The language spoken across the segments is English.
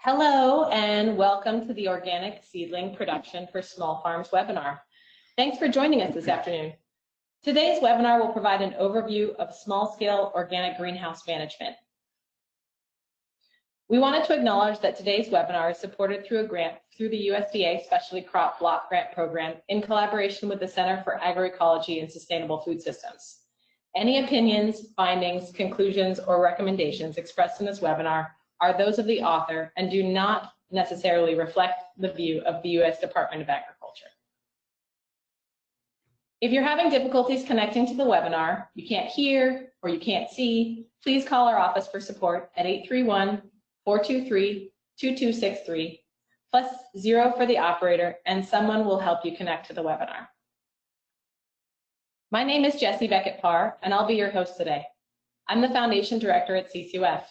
Hello and welcome to the Organic Seedling Production for Small Farms webinar. Thanks for joining us this afternoon. Today's webinar will provide an overview of small-scale organic greenhouse management. We wanted to acknowledge that today's webinar is supported through a grant through the USDA Specialty Crop Block Grant Program in collaboration with the Center for Agroecology and Sustainable Food Systems. Any opinions, findings, conclusions, or recommendations expressed in this webinar are those of the author and do not necessarily reflect the view of the U.S. Department of Agriculture. If you're having difficulties connecting to the webinar, you can't hear or you can't see, please call our office for support at 831-423-2263, +0 for the operator, and someone will help you connect to the webinar. My name is Jessie Beckett-Parr, and I'll be your host today. I'm the Foundation Director at CCOF.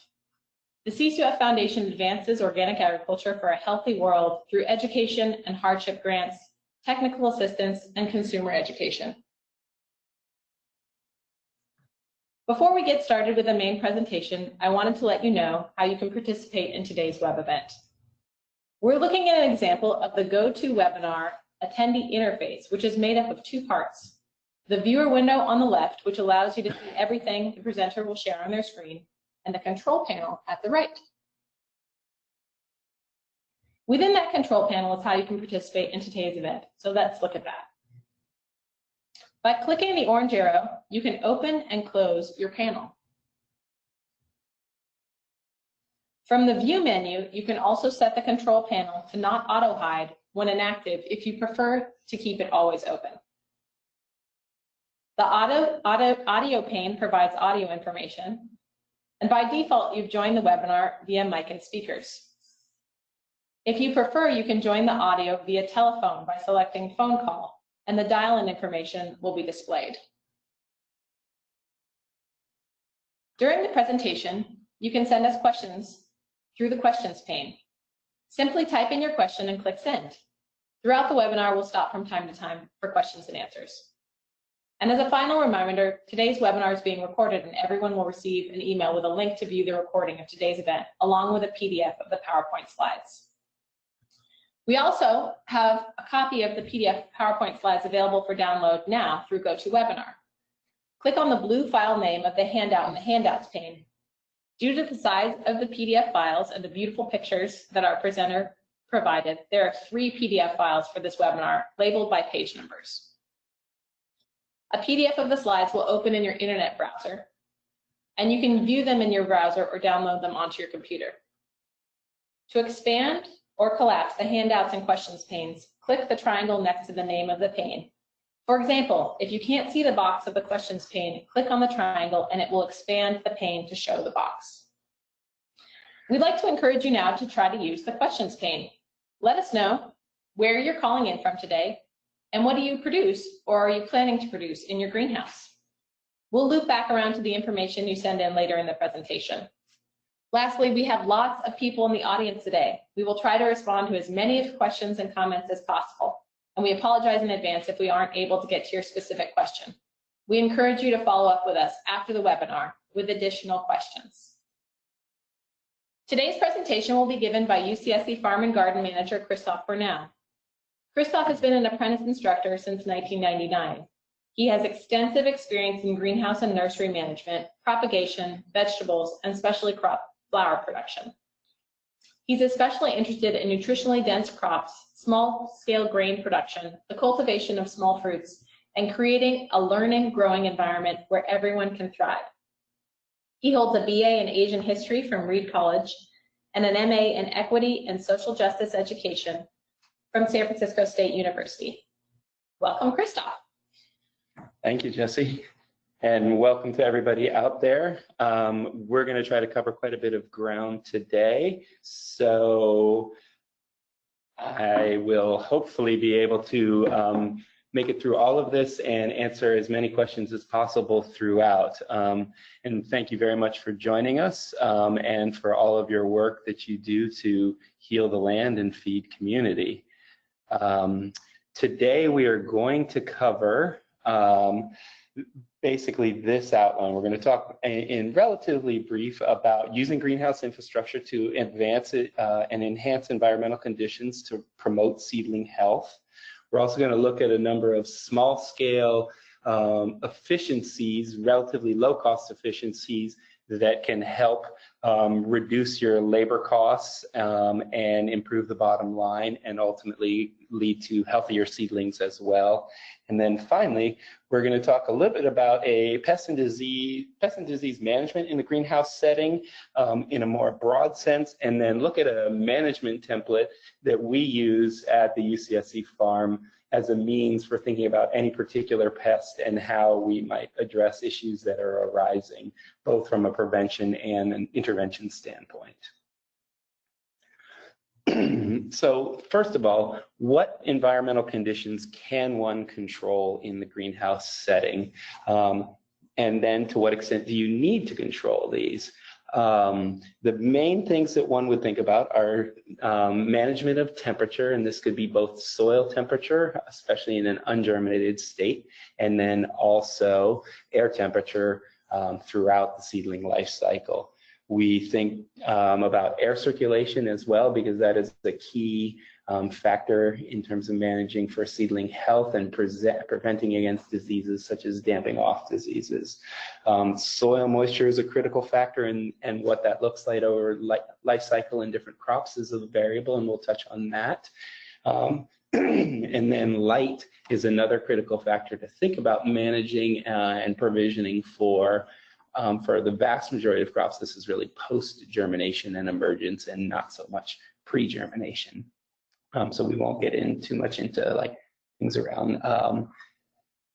The CCOF Foundation advances organic agriculture for a healthy world through education and hardship grants, technical assistance, and consumer education. Before we get started with the main presentation, I wanted to let you know how you can participate in today's web event. We're looking at an example of the GoToWebinar attendee interface, which is made up of two parts. The viewer window on the left, which allows you to see everything the presenter will share on their screen, and the control panel at the right. Within that control panel is how you can participate in today's event, so let's look at that. By clicking the orange arrow, you can open and close your panel. From the View menu, you can also set the control panel to not auto-hide when inactive if you prefer to keep it always open. The audio pane provides audio information, and by default, you've joined the webinar via mic and speakers. If you prefer, you can join the audio via telephone by selecting phone call, and the dial-in information will be displayed. During the presentation, you can send us questions through the questions pane. Simply type in your question and click send. Throughout the webinar, we'll stop from time to time for questions and answers. And as a final reminder, today's webinar is being recorded and everyone will receive an email with a link to view the recording of today's event, along with a PDF of the PowerPoint slides. We also have a copy of the PDF PowerPoint slides available for download now through GoToWebinar. Click on the blue file name of the handout in the Handouts pane. Due to the size of the PDF files and the beautiful pictures that our presenter provided, there are 3 PDF files for this webinar labeled by page numbers. A PDF of the slides will open in your internet browser, and you can view them in your browser or download them onto your computer. To expand or collapse the handouts and questions panes, click the triangle next to the name of the pane. For example, if you can't see the box of the questions pane, click on the triangle and it will expand the pane to show the box. We'd like to encourage you now to try to use the questions pane. Let us know where you're calling in from today, and what do you produce or are you planning to produce in your greenhouse? We'll loop back around to the information you send in later in the presentation. Lastly, we have lots of people in the audience today. We will try to respond to as many questions and comments as possible, and we apologize in advance if we aren't able to get to your specific question. We encourage you to follow up with us after the webinar with additional questions. Today's presentation will be given by UCSC Farm and Garden Manager Christof Bernau. Christof has been an apprentice instructor since 1999. He has extensive experience in greenhouse and nursery management, propagation, vegetables, and specialty crop flower production. He's especially interested in nutritionally dense crops, small-scale grain production, the cultivation of small fruits, and creating a learning, growing environment where everyone can thrive. He holds a BA in Asian History from Reed College and an MA in Equity and Social Justice Education from San Francisco State University. Welcome, Christof. Thank you, Jessie, and welcome to everybody out there. We're going to try to cover quite a bit of ground today, so I will hopefully be able to make it through all of this and answer as many questions as possible throughout. And thank you very much for joining us and for all of your work that you do to heal the land and feed community. Today we are going to cover basically this outline. We're going to talk in relatively brief about using greenhouse infrastructure to advance it and enhance environmental conditions to promote seedling health. We're also going to look at a number of small-scale efficiencies, relatively low-cost efficiencies that can help reduce your labor costs and improve the bottom line, and ultimately lead to healthier seedlings as well. And then finally, we're going to talk a little bit about a pest and disease management in the greenhouse setting in a more broad sense, and then look at a management template that we use at the UCSC farm as a means for thinking about any particular pest and how we might address issues that are arising, both from a prevention and an intervention standpoint. So first of all, what environmental conditions can one control in the greenhouse setting? And then to what extent do you need to control these? The main things that one would think about are management of temperature, and this could be both soil temperature, especially in an ungerminated state, and then also air temperature throughout the seedling life cycle. We think about air circulation as well, because that is the key factor in terms of managing for seedling health and preventing against diseases such as damping off diseases. Soil moisture is a critical factor, and what that looks like over life cycle in different crops is a variable, and we'll touch on that. And then light is another critical factor to think about managing and provisioning for the vast majority of crops. This is really post-germination and emergence, and not so much pre-germination. So we won't get in too much into like things around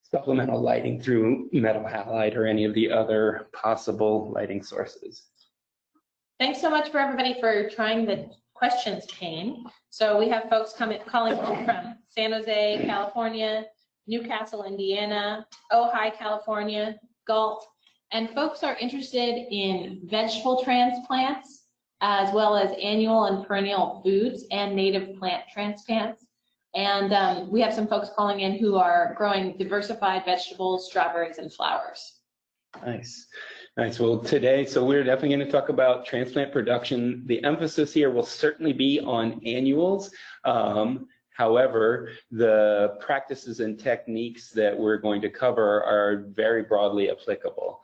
supplemental lighting through metal halide or any of the other possible lighting sources. Thanks so much for everybody for trying the questions pane. So we have folks calling in from San Jose, California, Newcastle, Indiana, Ojai, California, Galt, and folks are interested in vegetable transplants, as well as annual and perennial foods and native plant transplants. And we have some folks calling in who are growing diversified vegetables, strawberries, and flowers. Nice. Nice. Well, today, so we're definitely going to talk about transplant production. The emphasis here will certainly be on annuals. However, the practices and techniques that we're going to cover are very broadly applicable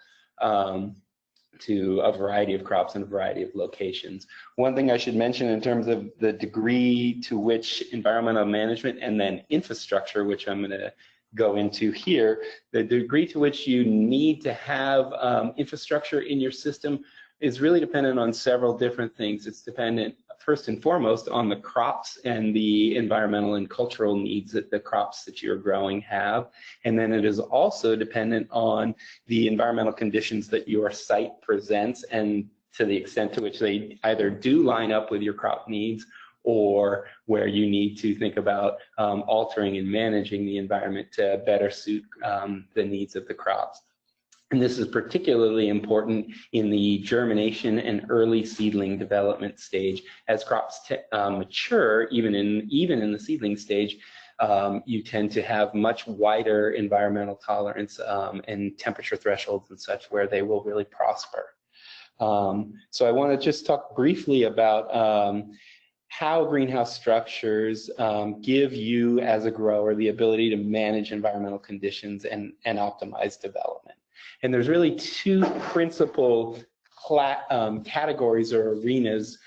to a variety of crops and a variety of locations. One thing I should mention in terms of the degree to which environmental management and then infrastructure, which I'm going to go into here, the degree to which you need to have infrastructure in your system is really dependent on several different things. It's dependent first and foremost on the crops and the environmental and cultural needs that the crops that you're growing have. And then it is also dependent on the environmental conditions that your site presents, and to the extent to which they either do line up with your crop needs, or where you need to think about altering and managing the environment to better suit the needs of the crops. And this is particularly important in the germination and early seedling development stage. As crops mature, even in the seedling stage, you tend to have much wider environmental tolerance and temperature thresholds and such, where they will really prosper. So I want to just talk briefly about how greenhouse structures give you as a grower the ability to manage environmental conditions and optimize development. And there's really two principal categories or arenas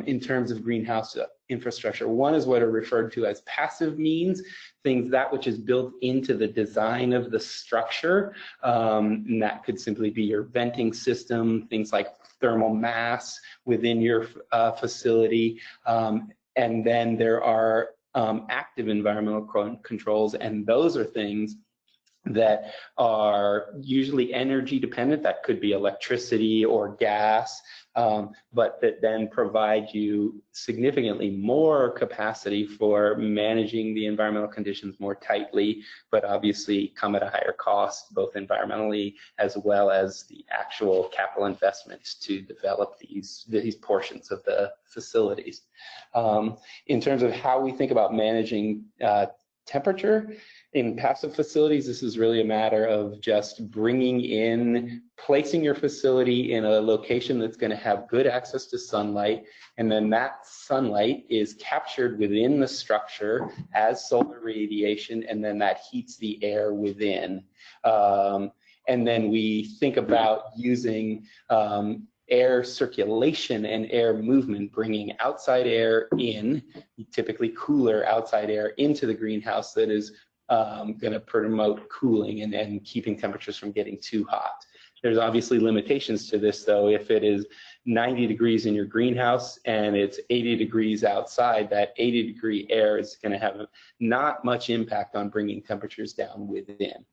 in terms of greenhouse infrastructure. One is what are referred to as passive means, things that which is built into the design of the structure. And that could simply be your venting system, things like thermal mass within your facility. And then there are active environmental controls, and those are things that are usually energy dependent. That could be electricity or gas, but that then provide you significantly more capacity for managing the environmental conditions more tightly, but obviously come at a higher cost, both environmentally as well as the actual capital investments to develop these portions of the facilities. In terms of how we think about managing temperature, In passive facilities, this is really a matter of just placing your facility in a location that's going to have good access to sunlight, and then that sunlight is captured within the structure as solar radiation, and then that heats the air within. And then we think about using air circulation and air movement, bringing outside air in, typically cooler outside air, into the greenhouse that is going to promote cooling and keeping temperatures from getting too hot. There's obviously limitations to this, though. If it is 90 degrees in your greenhouse and it's 80 degrees outside, that 80-degree air is going to have not much impact on bringing temperatures down within.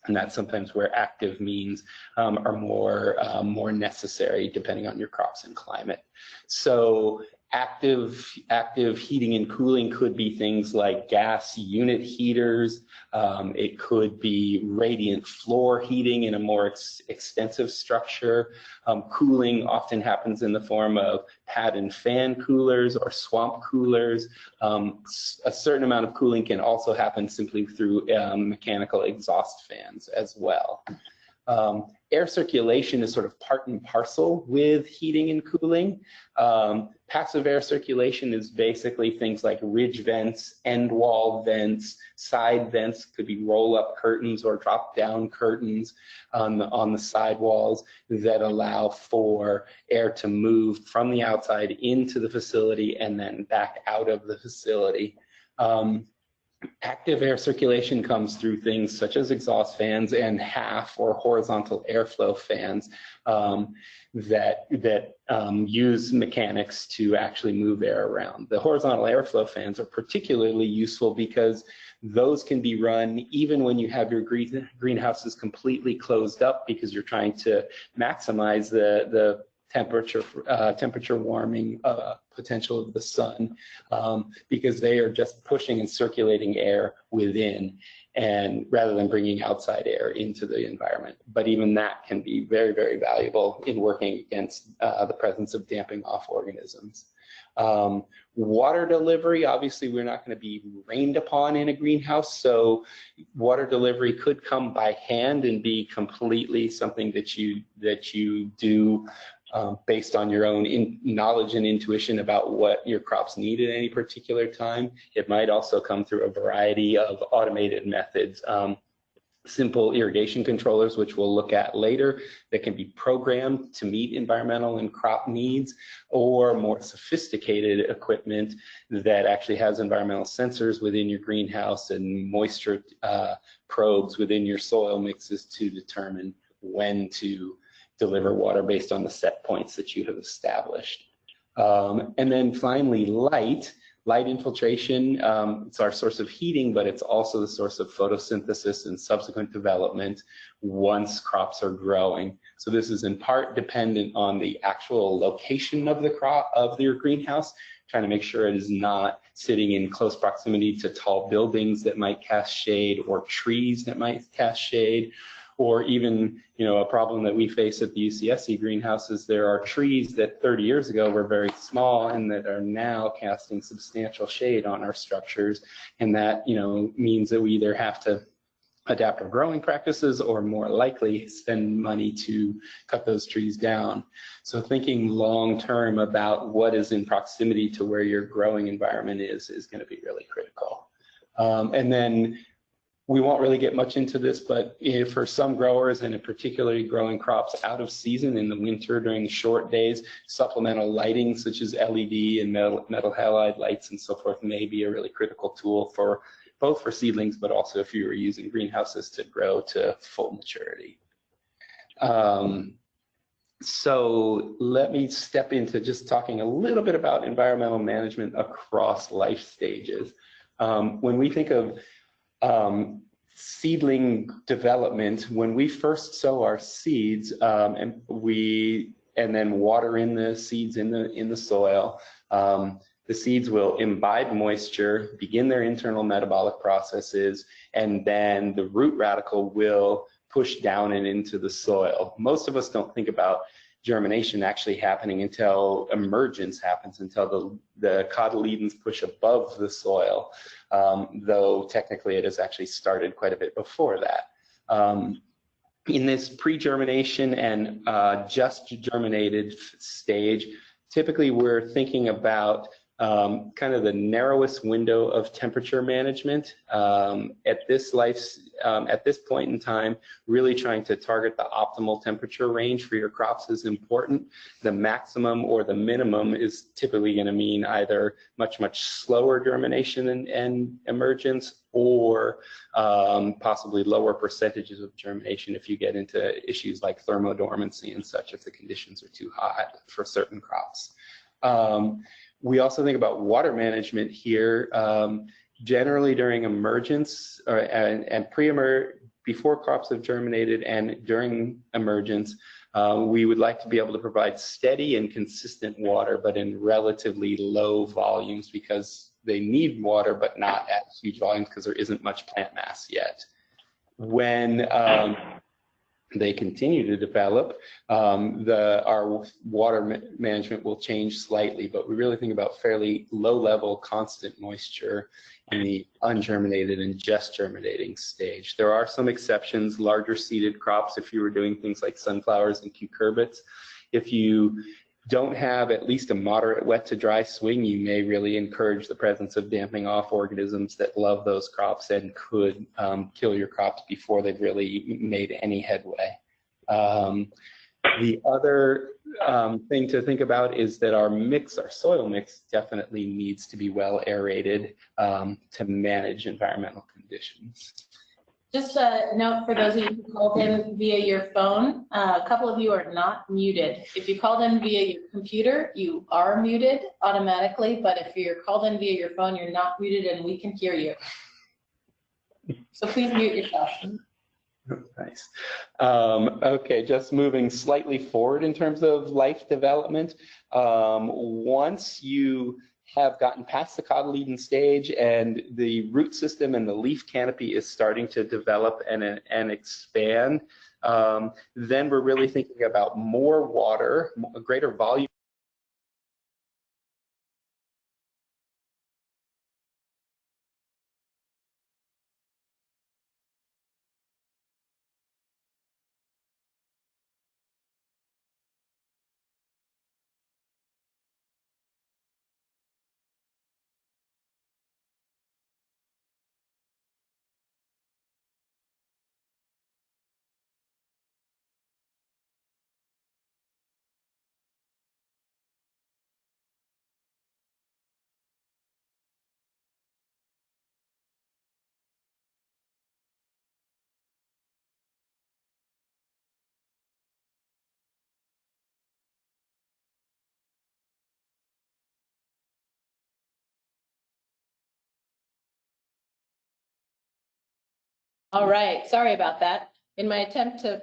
And that's sometimes where active means are more necessary depending on your crops and climate. So active heating and cooling could be things like gas unit heaters. It could be radiant floor heating in a more extensive structure. Cooling often happens in the form of pad and fan coolers or swamp coolers. A certain amount of cooling can also happen simply through mechanical exhaust fans as well. Air circulation is sort of part and parcel with heating and cooling. Passive air circulation is basically things like ridge vents, end wall vents, side vents, could be roll-up curtains or drop-down curtains on the side walls that allow for air to move from the outside into the facility and then back out of the facility. Active air circulation comes through things such as exhaust fans and half or horizontal airflow fans that use mechanics to actually move air around. The horizontal airflow fans are particularly useful because those can be run even when you have your greenhouses completely closed up, because you're trying to maximize the temperature warming potential of the sun, because they are just pushing and circulating air within, and rather than bringing outside air into the environment. But even that can be very, very valuable in working against the presence of damping off organisms. Water delivery, obviously we're not going to be rained upon in a greenhouse, so water delivery could come by hand and be completely something that you do based on your own knowledge and intuition about what your crops need at any particular time. It might also come through a variety of automated methods. Simple irrigation controllers, which we'll look at later, that can be programmed to meet environmental and crop needs, or more sophisticated equipment that actually has environmental sensors within your greenhouse and moisture probes within your soil mixes to determine when to deliver water based on the set points that you have established. And then finally, light infiltration. It's our source of heating, but it's also the source of photosynthesis and subsequent development once crops are growing. So this is in part dependent on the actual location of the crop, of your greenhouse, trying to make sure it is not sitting in close proximity to tall buildings that might cast shade, or trees that might cast shade, or even, a problem that we face at the UCSC greenhouses. There are trees that 30 years ago were very small and that are now casting substantial shade on our structures. And that, means that we either have to adapt our growing practices or more likely spend money to cut those trees down. So thinking long-term about what is in proximity to where your growing environment is going to be really critical. And then we won't really get much into this, but for some growers, and in particularly growing crops out of season in the winter during the short days, supplemental lighting such as LED and metal halide lights and so forth may be a really critical tool for both for seedlings, but also if you are using greenhouses to grow to full maturity. So let me step into just talking a little bit about environmental management across life stages. When we think of seedling development, when we first sow our seeds and then water in the seeds in the soil, the seeds will imbibe moisture, begin their internal metabolic processes, and then the root radicle will push down and into the soil. Most of us don't think about germination actually happening until emergence happens, until the cotyledons push above the soil, though technically it has actually started quite a bit before that. In this pre-germination and just germinated stage, typically we're thinking about kind of the narrowest window of temperature management at this point in time. Really trying to target the optimal temperature range for your crops is important. The maximum or the minimum is typically going to mean either much slower germination and emergence, or possibly lower percentages of germination if you get into issues like thermodormancy and such, if the conditions are too hot for certain crops. We also think about water management here. Generally during emergence and before crops have germinated and during emergence, we would like to be able to provide steady and consistent water, but in relatively low volumes, because they need water, but not at huge volumes because there isn't much plant mass yet. When they continue to develop, our water management will change slightly, but we really think about fairly low level constant moisture in the ungerminated and just germinating stage. There are some exceptions, larger seeded crops, if you were doing things like sunflowers and cucurbits. If you don't have at least a moderate wet to dry swing, you may really encourage the presence of damping off organisms that love those crops and could kill your crops before they've really made any headway. The other thing to think about is that our soil mix definitely needs to be well aerated to manage environmental conditions. Just a note for those of you who called in via your phone, a couple of you are not muted. If you called in via your computer, you are muted automatically, but if you're called in via your phone, you're not muted and we can hear you. So please mute yourself. Nice. Okay, just moving slightly forward in terms of life development. Once you have gotten past the cotyledon stage and the root system and the leaf canopy is starting to develop and expand, then we're really thinking about more water, a greater volume. All right, sorry about that. In my attempt to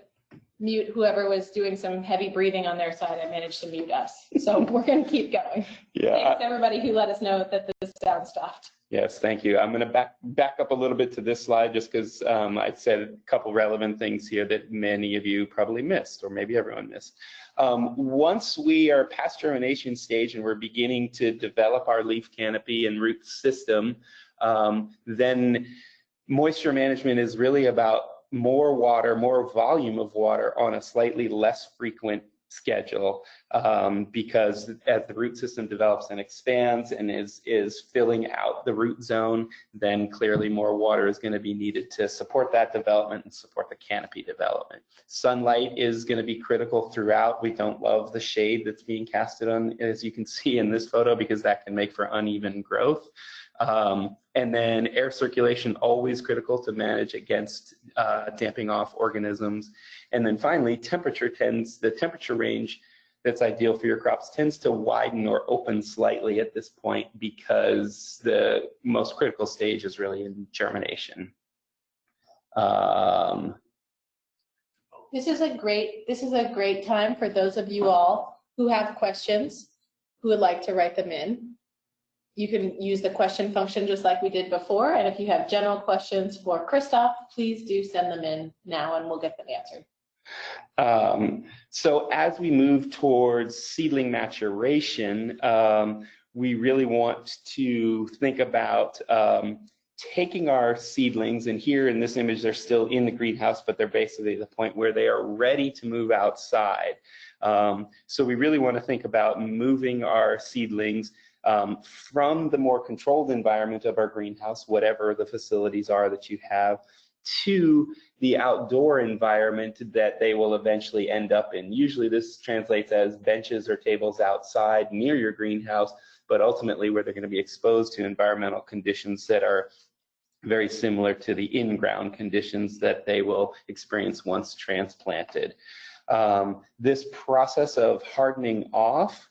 mute whoever was doing some heavy breathing on their side, I managed to mute us. So we're going to keep going. Yeah. Thanks to everybody who let us know that the sound stopped. Yes, thank you. I'm going to back up a little bit to this slide just because I said a couple relevant things here that many of you probably missed, or maybe everyone missed. Once we are past germination stage and we're beginning to develop our leaf canopy and root system, then moisture management is really about more water, more volume of water on a slightly less frequent schedule, because as the root system develops and expands and is filling out the root zone, then clearly more water is going to be needed to support that development and support the canopy development. Sunlight is going to be critical throughout. We don't love the shade that's being casted on, as you can see in this photo, because that can make for uneven growth. And then air circulation, always critical to manage against damping off organisms. And then finally, the temperature range that's ideal for your crops tends to widen or open slightly at this point, because the most critical stage is really in germination. This is a great time for those of you all who have questions, who would like to write them in. You can use the question function just like we did before, and if you have general questions for Christof, please do send them in now and we'll get them answered. So as we move towards seedling maturation, we really want to think about taking our seedlings, and here in this image, they're still in the greenhouse, but they're basically at the point where they are ready to move outside. So we really want to think about moving our seedlings from the more controlled environment of our greenhouse, whatever the facilities are that you have, to the outdoor environment that they will eventually end up in. Usually this translates as benches or tables outside near your greenhouse, but ultimately where they're going to be exposed to environmental conditions that are very similar to the in-ground conditions that they will experience once transplanted. This process of hardening off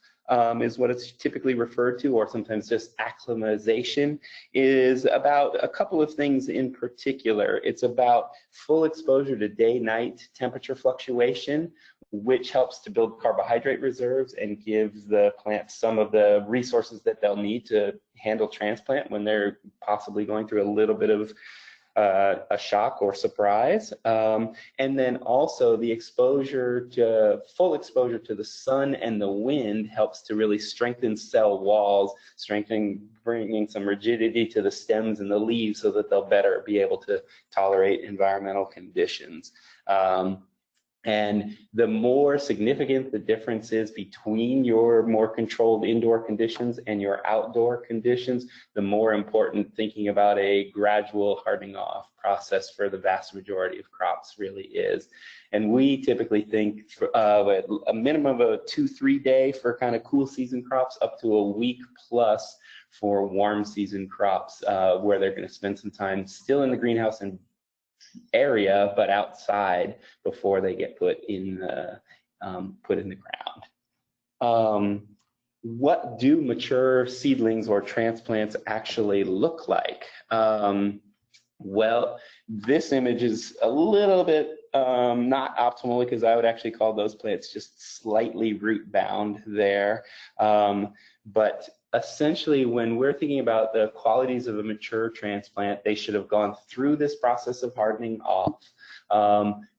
is what it's typically referred to, or sometimes just acclimatization, is about a couple of things in particular. It's about full exposure to day-night temperature fluctuation, which helps to build carbohydrate reserves and gives the plant some of the resources that they'll need to handle transplant when they're possibly going through a little bit of a shock or surprise. And then also the exposure to, full exposure to the sun and the wind helps to really strengthen cell walls, bringing some rigidity to the stems and the leaves so that they'll better be able to tolerate environmental conditions. And the more significant the difference is between your more controlled indoor conditions and your outdoor conditions, the more important thinking about a gradual hardening off process for the vast majority of crops really is. And we typically think of a minimum of a 2-3 day for kind of cool season crops, up to a week plus for warm season crops, where they're going to spend some time still in the greenhouse and area, but outside before they get put in the ground. What do mature seedlings or transplants actually look like? Well, this image is a little bit not optimal, because I would actually call those plants just slightly root bound there. But essentially, when we're thinking about the qualities of a mature transplant, they should have gone through this process of hardening off.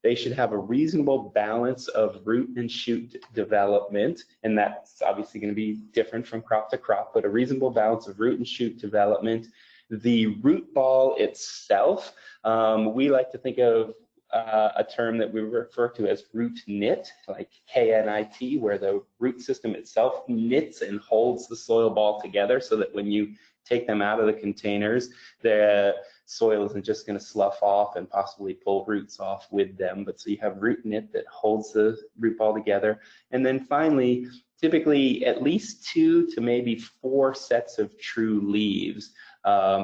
They should have a reasonable balance of root and shoot development, and that's obviously going to be different from crop to crop, but a reasonable balance of root and shoot development. The root ball itself, we like to think of a term that we refer to as root knit, like K-N-I-T, where the root system itself knits and holds the soil ball together so that when you take them out of the containers, the soil isn't just going to slough off and possibly pull roots off with them. But so you have root knit that holds the root ball together. And then finally, typically at least 2 to maybe 4 sets of true leaves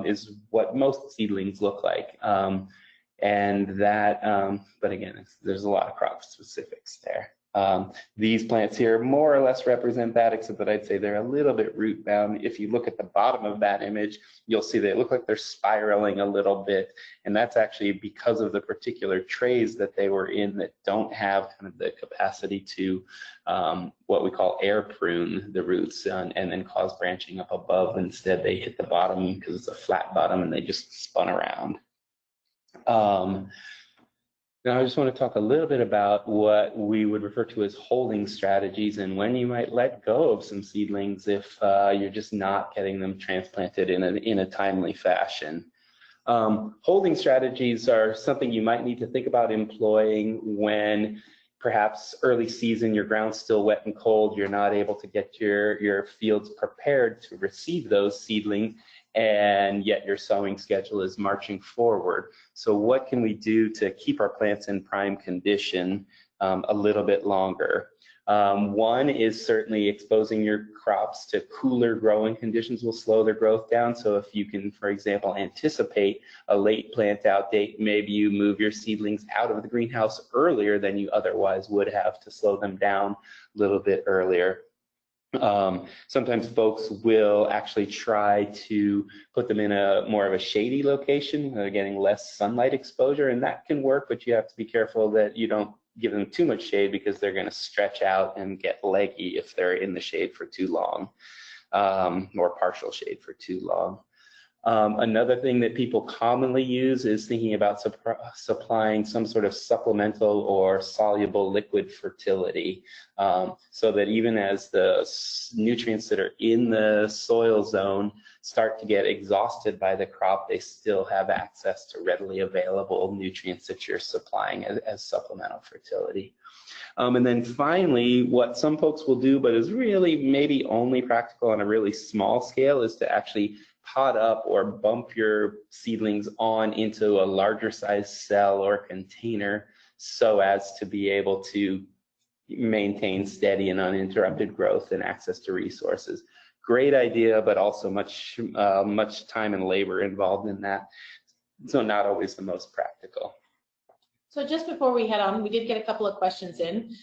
is what most seedlings look like. And that, but again, there's a lot of crop specifics there. These plants here more or less represent that, except that I'd say they're a little bit root bound. If you look at the bottom of that image, you'll see they look like they're spiraling a little bit. And that's actually because of the particular trays that they were in that don't have kind of the capacity to what we call air prune the roots and then cause branching up above. Instead, they hit the bottom because it's a flat bottom and they just spun around. Now I just want to talk a little bit about what we would refer to as holding strategies and when you might let go of some seedlings if you're just not getting them transplanted in a timely fashion. Holding strategies are something you might need to think about employing when perhaps early season, your ground's still wet and cold, you're not able to get your fields prepared to receive those seedlings, and yet your sowing schedule is marching forward. So what can we do to keep our plants in prime condition a little bit longer? One is certainly exposing your crops to cooler growing conditions will slow their growth down. So if you can, for example, anticipate a late plant out date, maybe you move your seedlings out of the greenhouse earlier than you otherwise would have to slow them down a little bit earlier. Sometimes folks will actually try to put them in more of a shady location, getting less sunlight exposure, and that can work, but you have to be careful that you don't give them too much shade because they're going to stretch out and get leggy if they're in the shade for too long, or partial shade for too long. Another thing that people commonly use is thinking about supplying some sort of supplemental or soluble liquid fertility, so that even as the nutrients that are in the soil zone start to get exhausted by the crop, they still have access to readily available nutrients that you're supplying as supplemental fertility. And then finally, what some folks will do, but is really maybe only practical on a really small scale, is to actually pot up or bump your seedlings on into a larger size cell or container so as to be able to maintain steady and uninterrupted growth and access to resources. Great idea, but also much time and labor involved in that. So not always the most practical. So just before we head on, we did get a couple of questions in.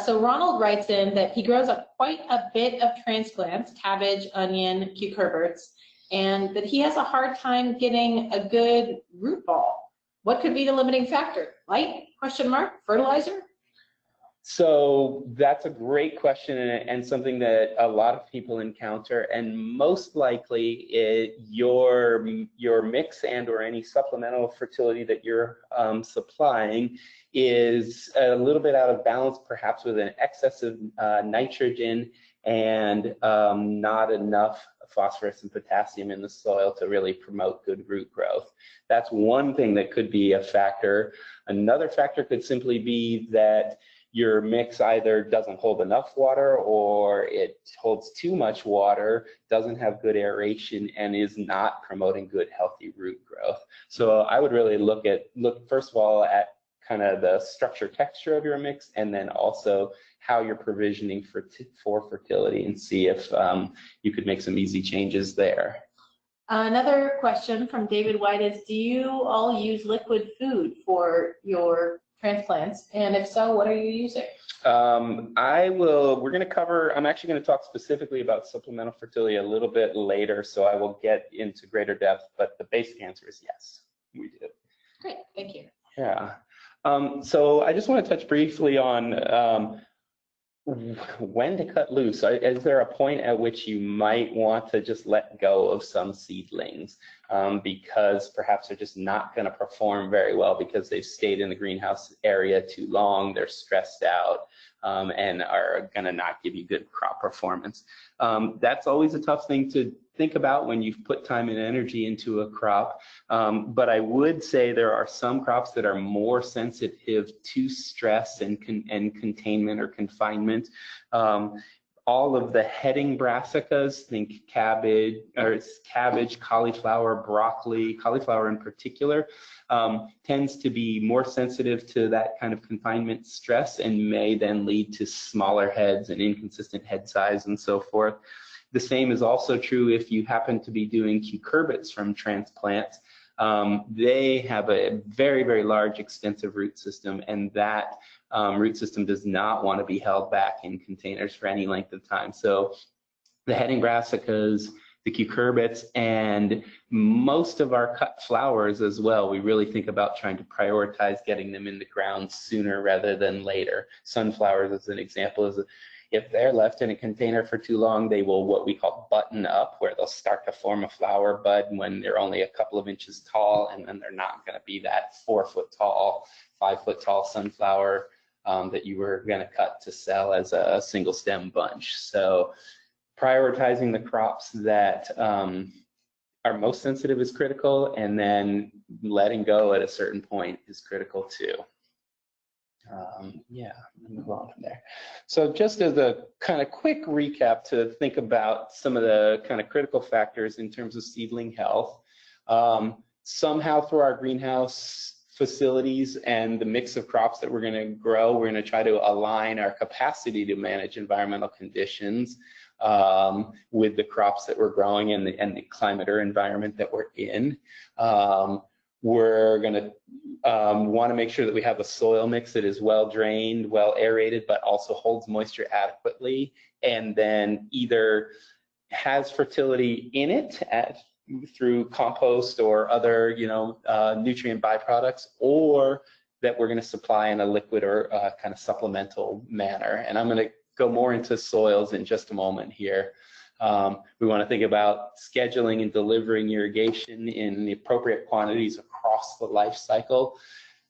So Ronald writes in that he grows up quite a bit of transplants, cabbage, onion, cucurbits, and that he has a hard time getting a good root ball. What could be the limiting factor? Light? Question mark? Fertilizer? So that's a great question, and something that a lot of people encounter, and most likely your mix and or any supplemental fertility that you're supplying is a little bit out of balance, perhaps with an excess of nitrogen and not enough phosphorus and potassium in the soil to really promote good root growth. That's one thing that could be a factor. Another factor could simply be that your mix either doesn't hold enough water or it holds too much water, doesn't have good aeration, and is not promoting good healthy root growth. So I would really look first of all at kind of the structure texture of your mix, and then also how you're provisioning for fertility, and see if you could make some easy changes there. Another question from David White is, do you all use liquid food for your transplants? And if so, what are you using? I'm actually going to talk specifically about supplemental fertility a little bit later, so I will get into greater depth, but the basic answer is yes, we do. Great, thank you. Yeah. So I just want to touch briefly on when to cut loose. Is there a point at which you might want to just let go of some seedlings because perhaps they're just not going to perform very well because they've stayed in the greenhouse area too long, they're stressed out, and are going to not give you good crop performance? That's always a tough thing to think about when you've put time and energy into a crop. But I would say there are some crops that are more sensitive to stress and containment or confinement. All of the heading brassicas, think cabbage, cauliflower, broccoli, cauliflower in particular, tends to be more sensitive to that kind of confinement stress and may then lead to smaller heads and inconsistent head size and so forth. The same is also true if you happen to be doing cucurbits from transplants. They have a very, very large, extensive root system, and that root system does not want to be held back in containers for any length of time. So the heading brassicas, the cucurbits, and most of our cut flowers as well, we really think about trying to prioritize getting them in the ground sooner rather than later. Sunflowers, as an example, if they're left in a container for too long, they will what we call button up, where they'll start to form a flower bud when they're only a couple of inches tall, and then they're not going to be that 4 foot tall, 5 foot tall sunflower that you were going to cut to sell as a single stem bunch. So prioritizing the crops that are most sensitive is critical, and then letting go at a certain point is critical too. Yeah, move on from there. So just as a kind of quick recap to think about some of the kind of critical factors in terms of seedling health, somehow through our greenhouse facilities and the mix of crops that we're going to grow, we're going to try to align our capacity to manage environmental conditions with the crops that we're growing and the climate or environment that we're in. We're going to want to make sure that we have a soil mix that is well drained, well aerated, but also holds moisture adequately, and then either has fertility in it through compost or other, nutrient byproducts, or that we're going to supply in a liquid or kind of supplemental manner. And I'm going to go more into soils in just a moment here. We want to think about scheduling and delivering irrigation in the appropriate quantities across the life cycle.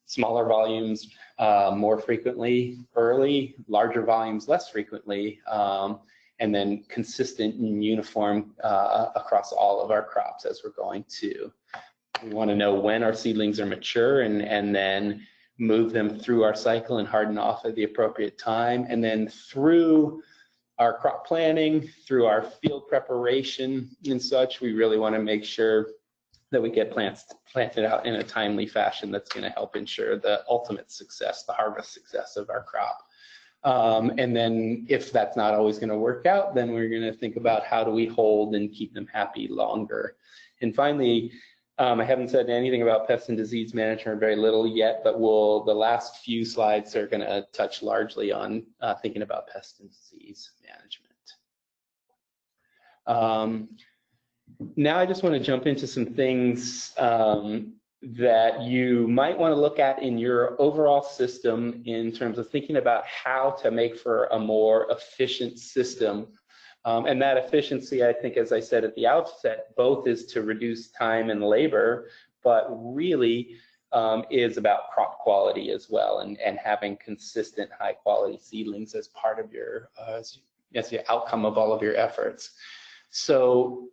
Smaller volumes more frequently early, larger volumes less frequently, and then consistent and uniform across all of our crops as we're going to. We want to know when our seedlings are mature and then move them through our cycle and harden off at the appropriate time. And then through our crop planning, through our field preparation and such, we really want to make sure that we get plants planted out in a timely fashion that's going to help ensure the ultimate success, the harvest success of our crop. And then if that's not always going to work out, then we're going to think about how do we hold and keep them happy longer. And finally, I haven't said anything about pest and disease management, very little yet, but the last few slides are going to touch largely on thinking about pest and disease management. Now I just want to jump into some things that you might want to look at in your overall system in terms of thinking about how to make for a more efficient system. And that efficiency, I think, as I said at the outset, both is to reduce time and labor, but really is about crop quality as well, and having consistent high quality seedlings as part of your, as the outcome of all of your efforts. So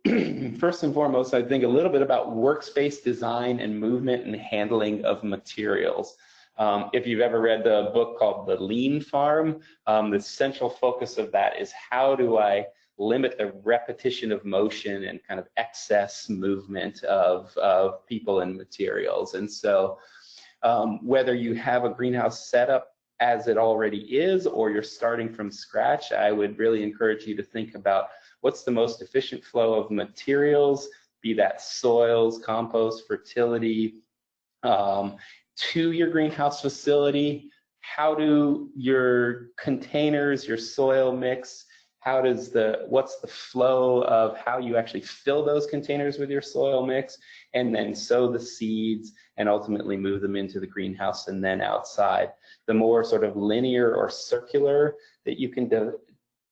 first and foremost, I think a little bit about workspace design and movement and handling of materials. If you've ever read the book called The Lean Farm, the central focus of that is how do I limit the repetition of motion and kind of excess movement of people and materials. And so whether you have a greenhouse setup as it already is or you're starting from scratch, I would really encourage you to think about what's the most efficient flow of materials, be that soils, compost, fertility, to your greenhouse facility. How do your containers, your soil mix, what's the flow of how you actually fill those containers with your soil mix, and then sow the seeds and ultimately move them into the greenhouse and then outside. The more sort of linear or circular that you can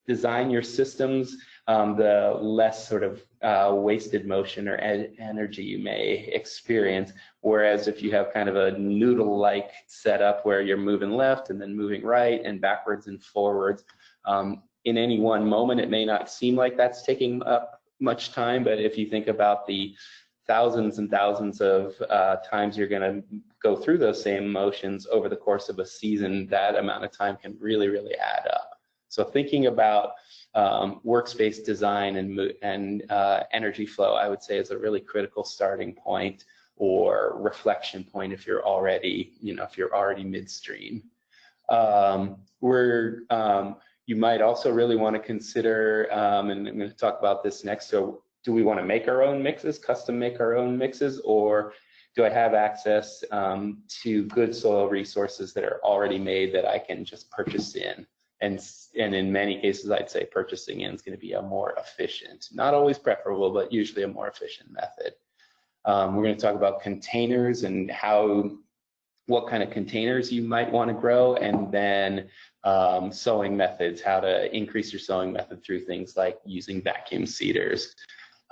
design your systems, the less sort of wasted motion or energy you may experience. Whereas if you have kind of a noodle-like setup where you're moving left and then moving right and backwards and forwards, in any one moment, it may not seem like that's taking up much time, but if you think about the thousands and thousands of times you're going to go through those same motions over the course of a season, that amount of time can really, really add up. So thinking about workspace design and energy flow, I would say, is a really critical starting point or reflection point if you're already, midstream. You might also really want to consider, and I'm going to talk about this next, so do we want to make our own mixes, custom make our own mixes, or do I have access to good soil resources that are already made that I can just purchase in? And in many cases, I'd say purchasing in is going to be a more efficient, not always preferable, but usually a more efficient method. We're going to talk about containers and what kind of containers you might want to grow, and then sowing methods, how to increase your sowing method through things like using vacuum seeders.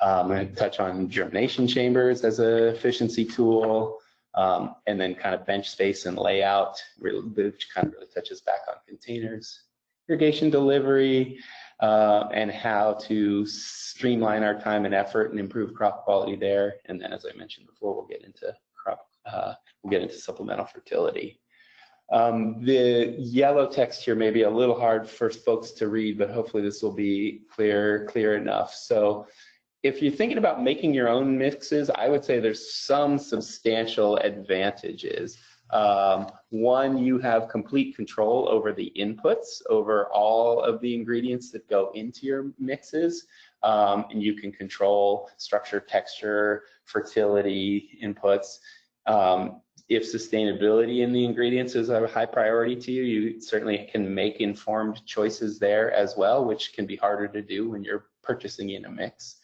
I'm going to touch on germination chambers as an efficiency tool, and then kind of bench space and layout, which kind of really touches back on containers. Irrigation delivery, and how to streamline our time and effort and improve crop quality there. And then, as I mentioned before, we'll get into supplemental fertility. The yellow text here may be a little hard for folks to read, but hopefully this will be clear enough. So if you're thinking about making your own mixes, I would say there's some substantial advantages. One, you have complete control over the inputs, over all of the ingredients that go into your mixes, and you can control structure, texture, fertility inputs. If sustainability in the ingredients is a high priority to you, you certainly can make informed choices there as well, which can be harder to do when you're purchasing in a mix.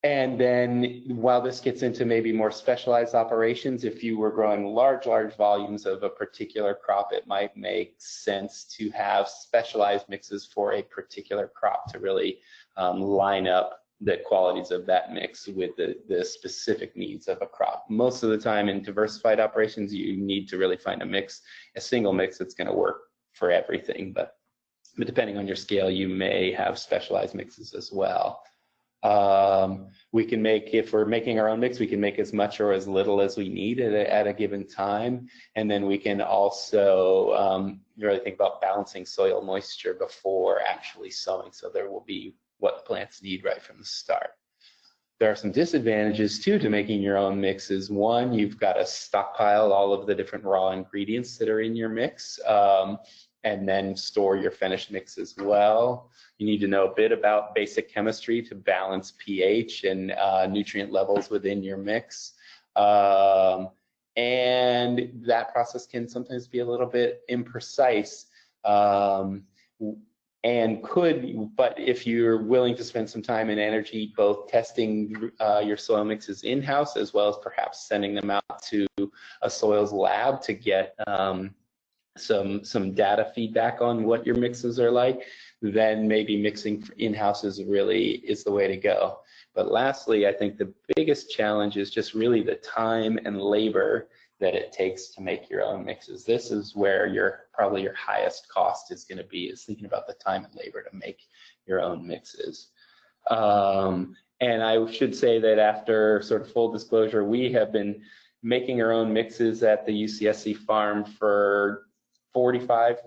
And then while this gets into maybe more specialized operations, if you were growing large volumes of a particular crop, it might make sense to have specialized mixes for a particular crop to really line up the qualities of that mix with the specific needs of a crop. Most of the time in diversified operations, you need to really find a single mix that's going to work for everything. But depending on your scale, you may have specialized mixes as well. We can make, if we're making our own mix, we can make as much or as little as we need at a given time. And then we can also really think about balancing soil moisture before actually sowing. So there will be what the plants need right from the start. There are some disadvantages too to making your own mixes. One, you've got to stockpile all of the different raw ingredients that are in your mix, and then store your finished mix as well. You need to know a bit about basic chemistry to balance pH and nutrient levels within your mix. And that process can sometimes be a little bit imprecise. But if you're willing to spend some time and energy both testing your soil mixes in-house as well as perhaps sending them out to a soils lab to get some data feedback on what your mixes are like, then maybe mixing in-house is the way to go. But lastly, I think the biggest challenge is just really the time and labor that it takes to make your own mixes. This is where probably your highest cost is going to be, is thinking about the time and labor to make your own mixes. And I should say that after sort of full disclosure, we have been making our own mixes at the UCSC farm for 45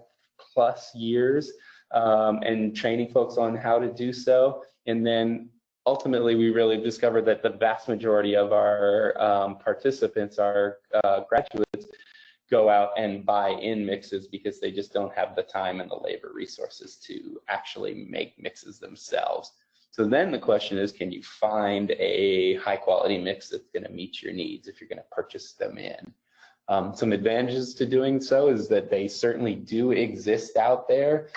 plus years, and training folks on how to do so. And then ultimately, we really discovered that the vast majority of our participants, our graduates, go out and buy in mixes because they just don't have the time and the labor resources to actually make mixes themselves. So then the question is, can you find a high quality mix that's going to meet your needs if you're going to purchase them in? Some advantages to doing so is that they certainly do exist out there,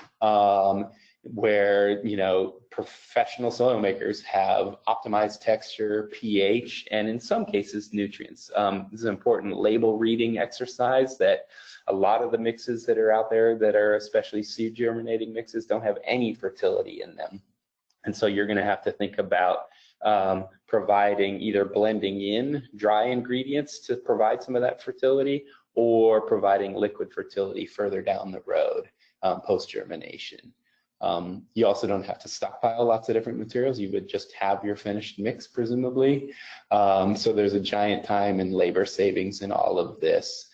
where, you know, professional soil makers have optimized texture, pH, and in some cases nutrients. This is an important label reading exercise that a lot of the mixes that are out there that are especially seed germinating mixes don't have any fertility in them. And so you're going to have to think about providing, either blending in dry ingredients to provide some of that fertility, or providing liquid fertility further down the road post-germination. You also don't have to stockpile lots of different materials. You would just have your finished mix, presumably. So there's a giant time and labor savings in all of this.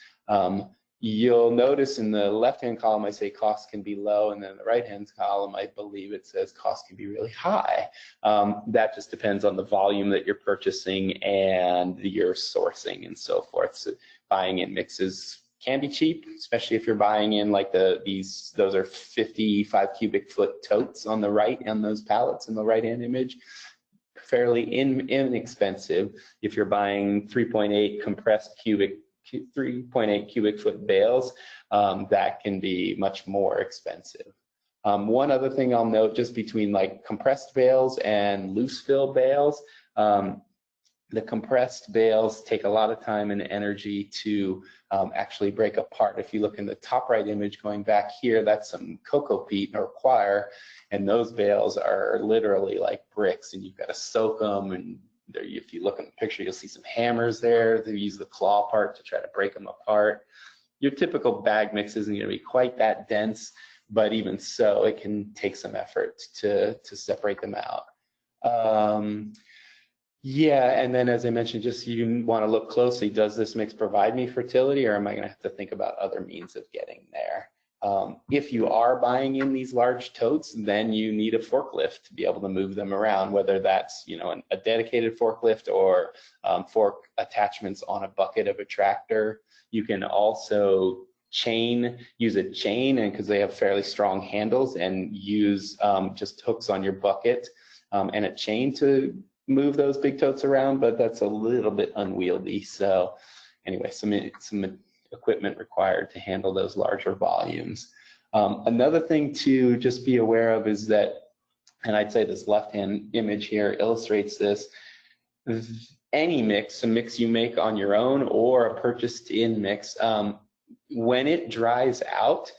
You'll notice in the left-hand column, I say costs can be low, and then in the right-hand column, I believe it says costs can be really high. That just depends on the volume that you're purchasing and your sourcing and so forth. So buying in mixes can be cheap, especially if you're buying in like those are 55 cubic foot totes on the right, and those pallets in the right-hand image. Fairly inexpensive if you're buying 3.8 cubic foot bales. That can be much more expensive. One other thing I'll note, just between like compressed bales and loose fill bales, the compressed bales take a lot of time and energy to actually break apart. If you look in the top right image going back here, that's some cocoa peat or coir, and those bales are literally like bricks, and you've got to soak them, and if you look in the picture, you'll see some hammers there. They use the claw part to try to break them apart. Your typical bag mix isn't going to be quite that dense, but even so, it can take some effort to separate them out. Yeah, and then as I mentioned, just you want to look closely. Does this mix provide me fertility, or am I going to have to think about other means of getting there? If you are buying in these large totes, then you need a forklift to be able to move them around, whether that's, you know, a dedicated forklift or fork attachments on a bucket of a tractor. You can also use a chain, and because they have fairly strong handles, and use just hooks on your bucket and a chain to move those big totes around, but that's a little bit unwieldy. So anyway, some equipment required to handle those larger volumes. Another thing to just be aware of is that, and I'd say this left-hand image here illustrates this, any mix, a mix you make on your own or a purchased in mix, when it dries out,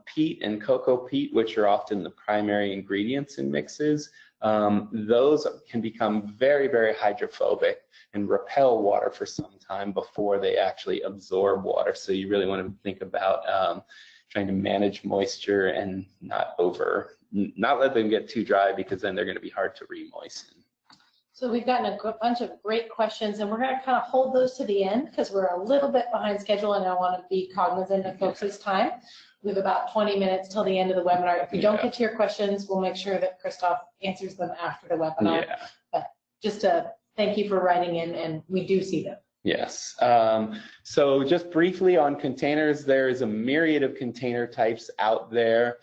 peat and cocoa peat, which are often the primary ingredients in mixes, those can become very, very hydrophobic and repel water for some time before they actually absorb water. So you really want to think about trying to manage moisture and not let them get too dry, because then they're going to be hard to re-moisten. So we've gotten a bunch of great questions, and we're going to kind of hold those to the end because we're a little bit behind schedule, and I want to be cognizant of folks' time. We have about 20 minutes till the end of the webinar. If we don't get to your questions, we'll make sure that Christof answers them after the webinar. Yeah. But just to thank you for writing in, and we do see them. Yes. So just briefly on containers, there is a myriad of container types out there.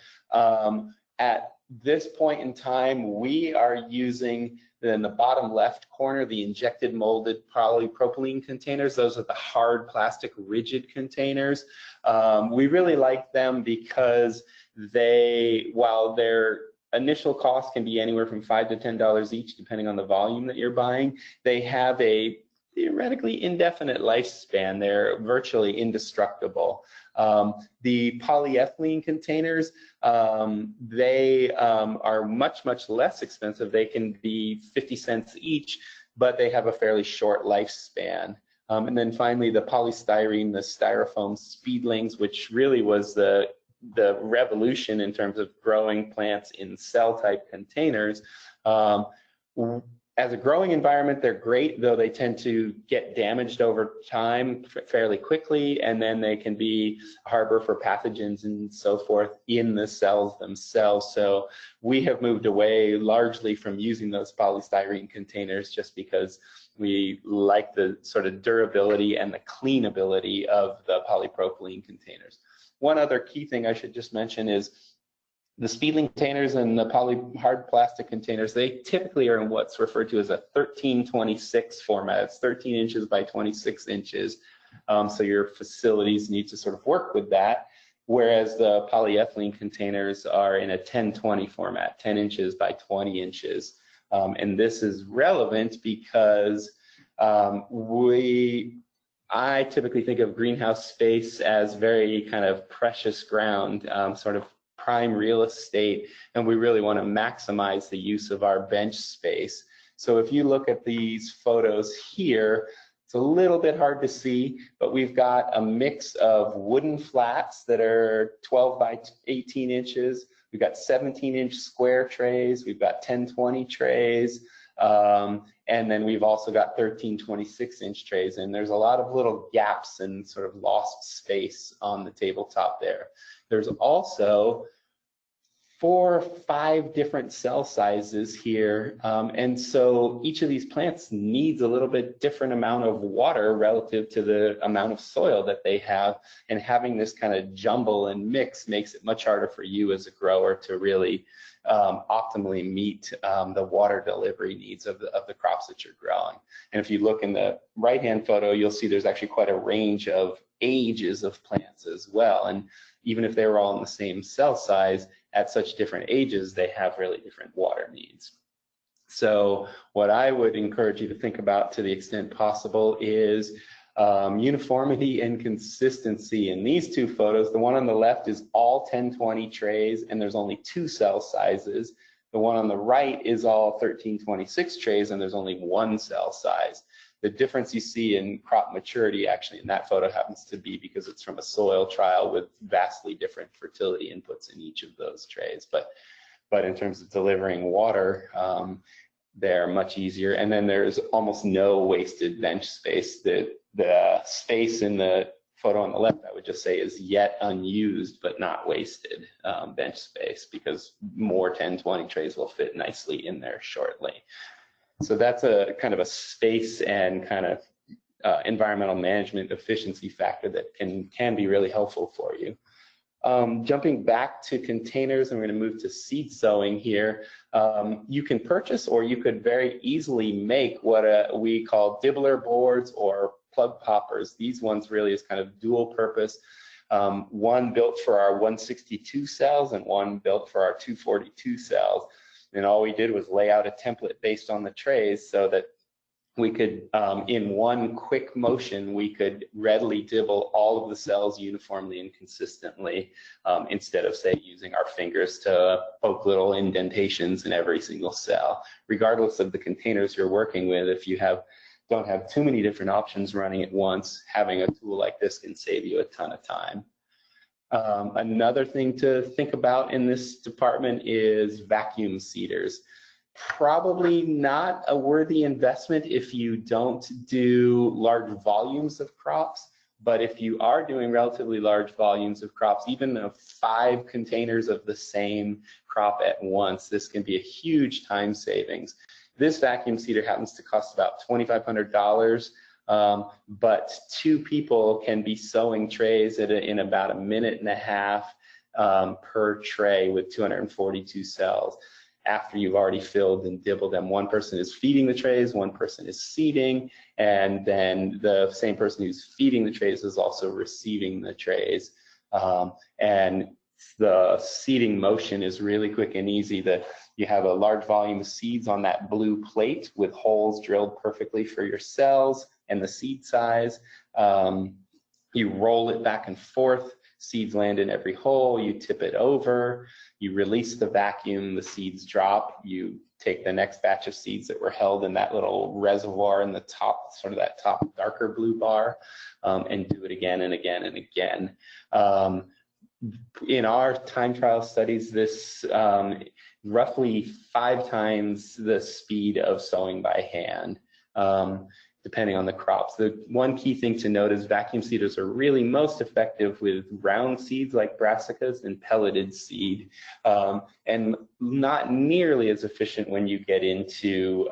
At this point in time, we are using, in the bottom left corner, the injected molded polypropylene containers. Those are the hard plastic rigid containers. We really like them because while their initial cost can be anywhere from $5 to $10 each, depending on the volume that you're buying, they have a theoretically indefinite lifespan. They're virtually indestructible. The polyethylene containers, they are much, much less expensive. They can be 50 cents each, but they have a fairly short lifespan. And then finally, the polystyrene, the styrofoam seedlings, which really was the revolution in terms of growing plants in cell-type containers. As a growing environment, they're great, though they tend to get damaged over time fairly quickly, and then they can be a harbor for pathogens and so forth in the cells themselves. So we have moved away largely from using those polystyrene containers just because we like the sort of durability and the cleanability of the polypropylene containers. One other key thing I should just mention is the Seedling containers and the hard plastic containers, they typically are in what's referred to as a 1326 format. It's 13 inches by 26 inches. So your facilities need to sort of work with that. Whereas the polyethylene containers are in a 1020 format, 10 inches by 20 inches. And this is relevant because I typically think of greenhouse space as very kind of precious ground, sort of prime real estate, and we really want to maximize the use of our bench space. So if you look at these photos here, it's a little bit hard to see, but we've got a mix of wooden flats that are 12 by 18 inches. We've got 17-inch square trays. We've got 1020 trays. And then we've also got 1326-inch trays. And there's a lot of little gaps and sort of lost space on the tabletop there. There's also 4 or 5 different cell sizes here, and so each of these plants needs a little bit different amount of water relative to the amount of soil that they have, and having this kind of jumble and mix makes it much harder for you as a grower to really optimally meet the water delivery needs of the crops that you're growing. And if you look in the right-hand photo, you'll see there's actually quite a range of ages of plants as well, and even if they were all in the same cell size, at such different ages, they have really different water needs. So what I would encourage you to think about to the extent possible is uniformity and consistency. In these two photos, the one on the left is all 1020 trays, and there's only 2 cell sizes. The one on the right is all 1326 trays, and there's only 1 cell size. The difference you see in crop maturity actually in that photo happens to be because it's from a soil trial with vastly different fertility inputs in each of those trays. But in terms of delivering water, they're much easier. And then there's almost no wasted bench space. The space in the photo on the left, I would just say, is yet unused but not wasted bench space, because more 1020 trays will fit nicely in there shortly. So that's a kind of a space and kind of environmental management efficiency factor that can be really helpful for you. Jumping back to containers, I'm going to move to seed sowing here. You can purchase, or you could very easily make what we call dibbler boards or plug poppers. These ones really is kind of dual purpose. One built for our 162 cells and one built for our 242 cells. And all we did was lay out a template based on the trays so that we could, in one quick motion, we could readily dibble all of the cells uniformly and consistently, instead of, say, using our fingers to poke little indentations in every single cell. Regardless of the containers you're working with, if you don't have too many different options running at once, having a tool like this can save you a ton of time. Another thing to think about in this department is vacuum seeders. Probably not a worthy investment if you don't do large volumes of crops, but if you are doing relatively large volumes of crops, even 5 containers of the same crop at once, this can be a huge time savings. This vacuum seeder happens to cost about $2,500, but 2 people can be sowing trays in about 1.5 minutes per tray with 242 cells. After you've already filled and dibbled them, one person is feeding the trays, one person is seeding, and then the same person who's feeding the trays is also receiving the trays. And the seeding motion is really quick and easy. You have a large volume of seeds on that blue plate with holes drilled perfectly for your cells and the seed size. You roll it back and forth. Seeds land in every hole, you tip it over, you release the vacuum, the seeds drop, you take the next batch of seeds that were held in that little reservoir in the top, sort of that top darker blue bar, and do it again and again and again. In our time trial studies, this roughly 5 times the speed of sowing by hand. Depending on the crops. The one key thing to note is vacuum seeders are really most effective with round seeds like brassicas and pelleted seed, and not nearly as efficient when you get into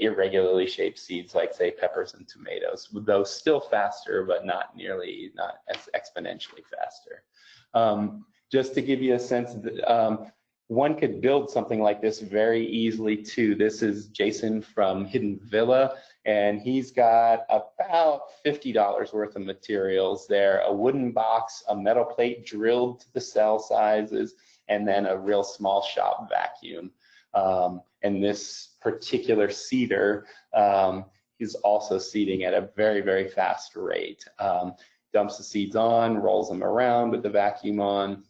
irregularly shaped seeds like, say, peppers and tomatoes. Those still faster, but not as exponentially faster. Just to give you a sense that, one could build something like this very easily too. This is Jason from Hidden Villa, and he's got about $50 worth of materials there: a wooden box, a metal plate drilled to the cell sizes, and then a real small shop vacuum. And this particular seeder is also seeding at a very, very fast rate. Dumps the seeds on, rolls them around with the vacuum on,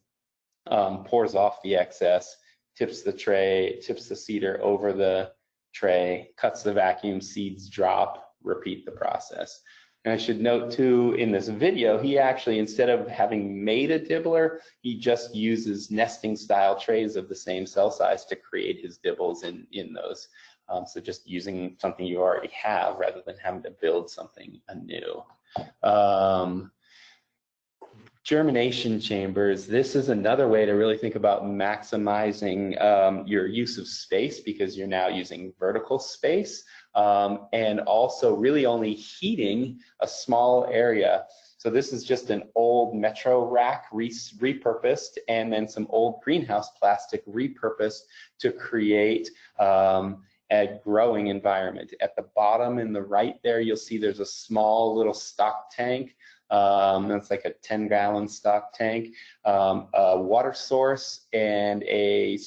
pours off the excess, tips the seeder over the tray, cuts the vacuum, seeds drop, repeat the process. And I should note too, in this video, he actually, instead of having made a dibbler, he just uses nesting style trays of the same cell size to create his dibbles in those. So just using something you already have rather than having to build something anew. Germination chambers. This is another way to really think about maximizing your use of space, because you're now using vertical space, and also really only heating a small area. So this is just an old Metro rack repurposed, and then some old greenhouse plastic repurposed to create a growing environment. At the bottom in the right there, you'll see there's a small little stock tank. That's like a 10-gallon stock tank, a water source, and a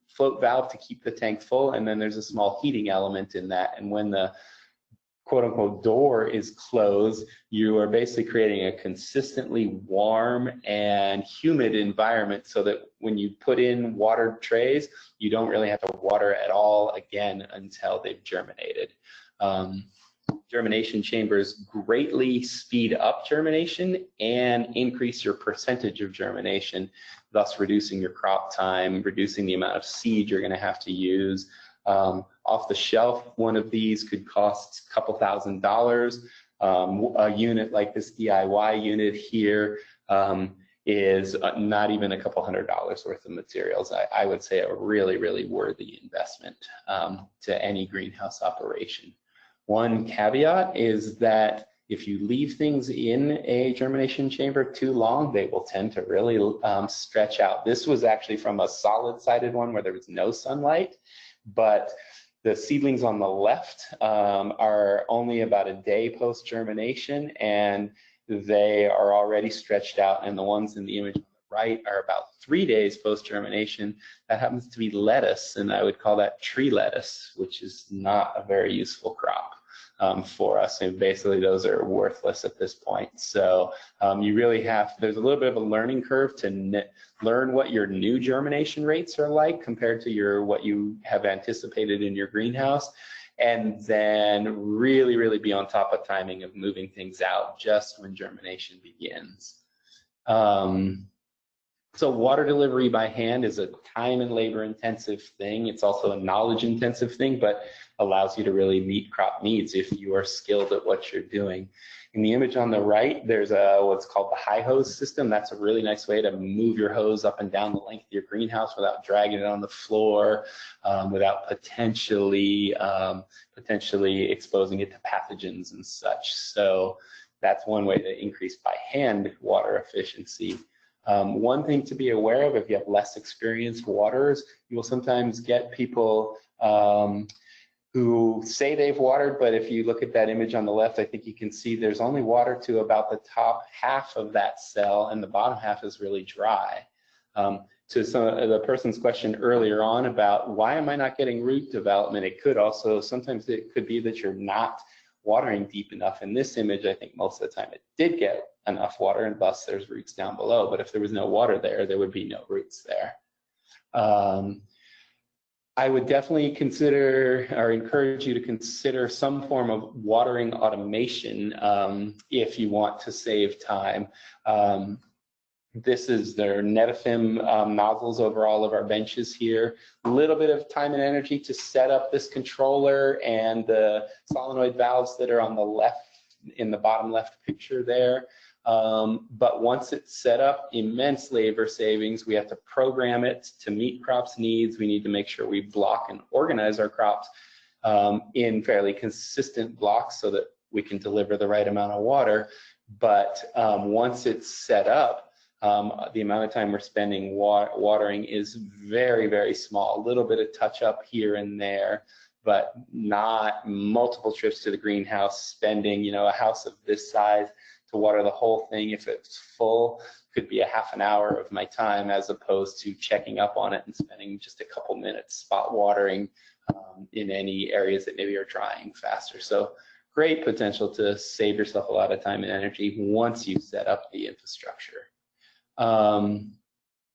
float valve to keep the tank full, and then there's a small heating element in that. And when the quote-unquote door is closed, you are basically creating a consistently warm and humid environment, so that when you put in watered trays, you don't really have to water at all again until they've germinated. Germination chambers greatly speed up germination and increase your percentage of germination, thus reducing your crop time, reducing the amount of seed you're going to have to use. Off the shelf, one of these could cost a couple $1,000s. A unit like this DIY unit here is not even a couple $100s worth of materials. I would say a really, really worthy investment to any greenhouse operation. One caveat is that if you leave things in a germination chamber too long, they will tend to really stretch out. This was actually from a solid-sided one where there was no sunlight, but the seedlings on the left are only about a day post-germination, and they are already stretched out, and the ones in the image on the right are about 3 days post-germination. That happens to be lettuce, and I would call that tree lettuce, which is not a very useful crop for us. And basically those are worthless at this point. So you really there's a little bit of a learning curve to learn what your new germination rates are like compared to what you have anticipated in your greenhouse. And then really be on top of timing of moving things out just when germination begins. So water delivery by hand is a time and labor intensive thing. It's also a knowledge intensive thing, but allows you to really meet crop needs if you are skilled at what you're doing. In the image on the right, there's what's called the high hose system. That's a really nice way to move your hose up and down the length of your greenhouse without dragging it on the floor, without potentially exposing it to pathogens and such. So that's one way to increase by hand water efficiency. One thing to be aware of, if you have less experienced waterers, you will sometimes get people who say they've watered, but if you look at that image on the left, I think you can see there's only water to about the top half of that cell, and the bottom half is really dry. To the person's question earlier on about why am I not getting root development, sometimes it could be that you're not watering deep enough. In this image, I think most of the time it did get enough water, and thus there's roots down below. But if there was no water there, there would be no roots there. I would definitely consider or encourage you to consider some form of watering automation if you want to save time. This is their Netafim nozzles over all of our benches here. A little bit of time and energy to set up this controller and the solenoid valves that are on the left, in the bottom left picture there. But once it's set up, immense labor savings. We have to program it to meet crops' needs. We need to make sure we block and organize our crops in fairly consistent blocks so that we can deliver the right amount of water. But once it's set up, the amount of time we're spending watering is very small. A little bit of touch up here and there, but not multiple trips to the greenhouse, spending, a house of this size to water the whole thing. If it's full, could be a half an hour of my time, as opposed to checking up on it and spending just a couple minutes spot watering in any areas that maybe are drying faster. So great potential to save yourself a lot of time and energy once you set up the infrastructure.